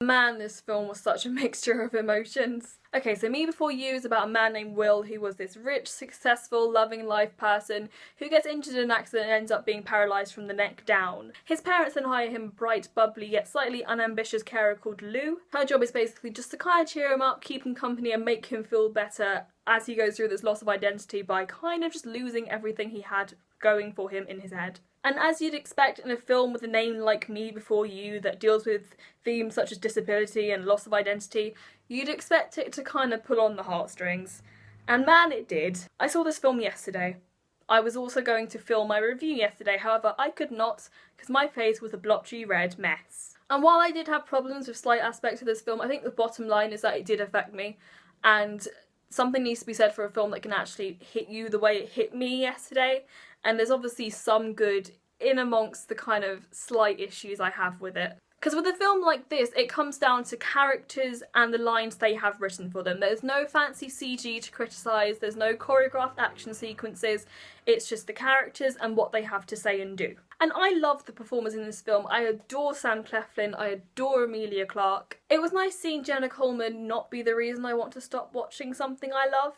Man, this film was such a mixture of emotions. Okay, so Me Before You is about a man named Will who was this rich, successful, loving life person who gets injured in an accident and ends up being paralysed from the neck down. His parents then hire him a bright, bubbly, yet slightly unambitious carer called Lou. Her job is basically just to kind of cheer him up, keep him company and make him feel better as he goes through this loss of identity by kind of just losing everything he had going for him in his head. And as you'd expect in a film with a name like Me Before You that deals with themes such as disability and loss of identity, you'd expect it to kind of pull on the heartstrings. And man, it did. I saw this film yesterday. I was also going to film my review yesterday, however I could not because my face was a blotchy red mess. And while I did have problems with slight aspects of this film, I think the bottom line is that it did affect me, and something needs to be said for a film that can actually hit you the way it hit me yesterday, and there's obviously some good in amongst the kind of slight issues I have with it. Because with a film like this, it comes down to characters and the lines they have written for them. There's no fancy CG to criticise, there's no choreographed action sequences, it's just the characters and what they have to say and do. And I love the performers in this film. I adore Sam Claflin, I adore Emilia Clarke. It was nice seeing Jenna Coleman not be the reason I want to stop watching something I love.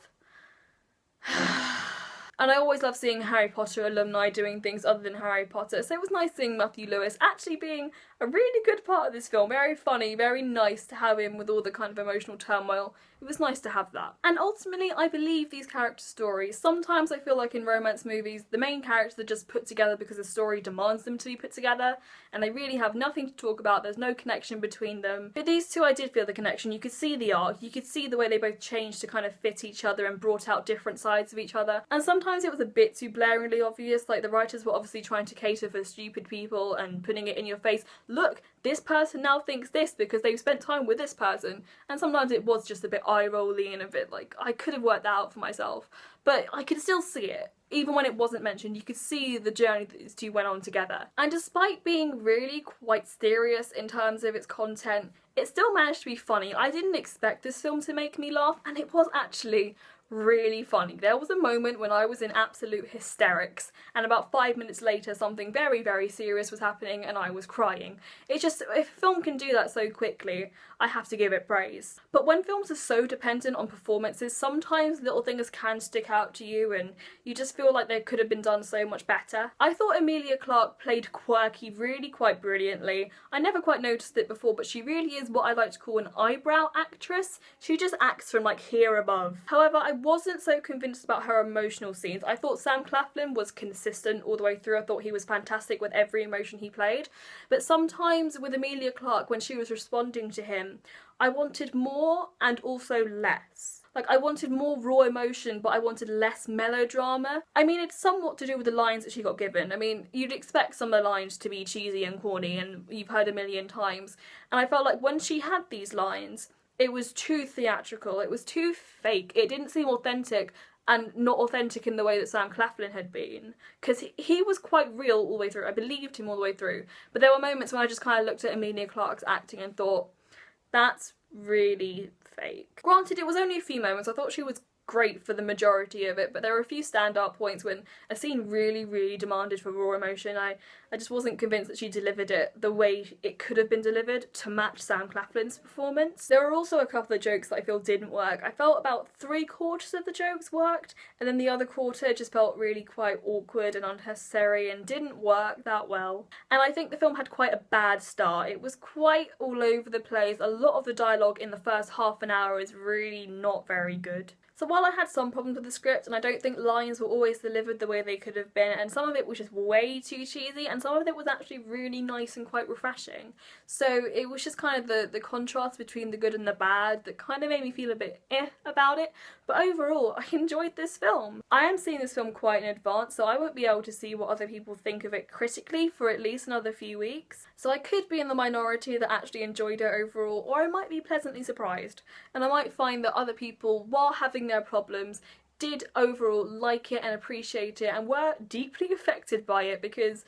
And I always love seeing Harry Potter alumni doing things other than Harry Potter, so it was nice seeing Matthew Lewis actually being a really good part of this film. Very funny, very nice to have him with all the kind of emotional turmoil. It was nice to have that. And ultimately, I believe these character stories. Sometimes I feel like in romance movies, the main characters are just put together because the story demands them to be put together, and they really have nothing to talk about, there's no connection between them. But these two, I did feel the connection. You could see the arc, you could see the way they both changed to kind of fit each other and brought out different sides of each other. And sometimes it was a bit too blaringly obvious, like the writers were obviously trying to cater for stupid people and putting it in your face. Look, this person now thinks this because they've spent time with this person. And sometimes it was just a bit eye-rolly and a bit like, I could have worked that out for myself. But I could still see it. Even when it wasn't mentioned, you could see the journey that these two went on together. And despite being really quite serious in terms of its content, it still managed to be funny. I didn't expect this film to make me laugh, and it was actually really funny. There was a moment when I was in absolute hysterics, and about 5 minutes later something very, very serious was happening and I was crying. It's just, if a film can do that so quickly, I have to give it praise. But when films are so dependent on performances, sometimes little things can stick out to you and you just feel like they could have been done so much better. I thought Emilia Clarke played quirky really quite brilliantly. I never quite noticed it before, but she really is what I like to call an eyebrow actress. She just acts from like here above. However, I wasn't so convinced about her emotional scenes. I thought Sam Claflin was consistent all the way through. I thought he was fantastic with every emotion he played. But sometimes with Emilia Clarke, when she was responding to him, I wanted more and also less. Like, I wanted more raw emotion, but I wanted less melodrama. I mean, it's somewhat to do with the lines that she got given. I mean, you'd expect some of the lines to be cheesy and corny, and you've heard a million times. And I felt like when she had these lines, it was too theatrical, it was too fake, it didn't seem authentic, and not authentic in the way that Sam Claflin had been. Because he was quite real all the way through, I believed him all the way through. But there were moments when I just kind of looked at Emilia Clarke's acting and thought, that's really fake. Granted, it was only a few moments. I thought she was great for the majority of it, but there were a few standout points when a scene really demanded for raw emotion. I just wasn't convinced that she delivered it the way it could have been delivered to match Sam Claflin's performance. There were also a couple of jokes that I feel didn't work. I felt about 3/4 of the jokes worked, and then the other quarter just felt really quite awkward and unnecessary and didn't work that well. And I think the film had quite a bad start. It was quite all over the place. A lot of the dialogue in the first half an hour is really not very good. So while I had some problems with the script, and I don't think lines were always delivered the way they could have been, and some of it was just way too cheesy, and some of it was actually really nice and quite refreshing. So it was just kind of the contrast between the good and the bad that kind of made me feel a bit about it. But overall, I enjoyed this film. I am seeing this film quite in advance, so I won't be able to see what other people think of it critically for at least another few weeks. So I could be in the minority that actually enjoyed it overall, or I might be pleasantly surprised. And I might find that other people, while having their problems, did overall like it and appreciate it and were deeply affected by it, because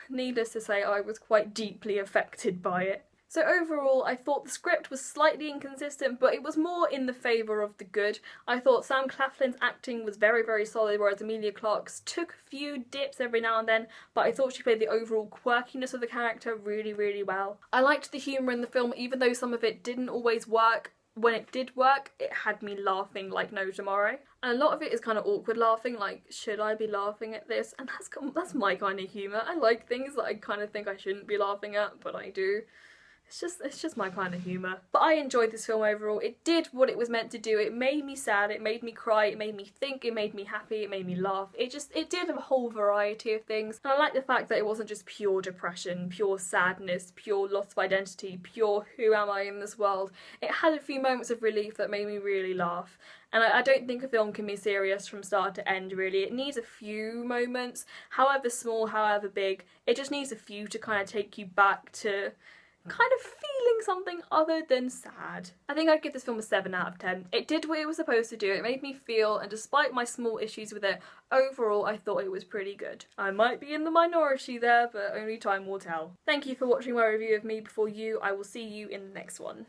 needless to say I was quite deeply affected by it. So overall, I thought the script was slightly inconsistent, but it was more in the favour of the good. I thought Sam Claflin's acting was very, very solid, whereas Emilia Clarke's took a few dips every now and then, but I thought she played the overall quirkiness of the character really, really well. I liked the humour in the film, even though some of it didn't always work. When it did work, it had me laughing like no tomorrow. And a lot of it is kind of awkward laughing, like, should I be laughing at this? And that's my kind of humour. I like things that I kind of think I shouldn't be laughing at, but I do. It's just my kind of humour. But I enjoyed this film overall. It did what it was meant to do. It made me sad, it made me cry, it made me think, it made me happy, it made me laugh. It did a whole variety of things. And I like the fact that it wasn't just pure depression, pure sadness, pure loss of identity, pure who am I in this world. It had a few moments of relief that made me really laugh. And I don't think a film can be serious from start to end, really. It needs a few moments, however small, however big. It just needs a few to kind of take you back to kind of feeling something other than sad. I think I'd give this film a 7 out of 10. It did what it was supposed to do, it made me feel, and despite my small issues with it, overall I thought it was pretty good. I might be in the minority there, but only time will tell. Thank you for watching my review of Me Before You. I will see you in the next one.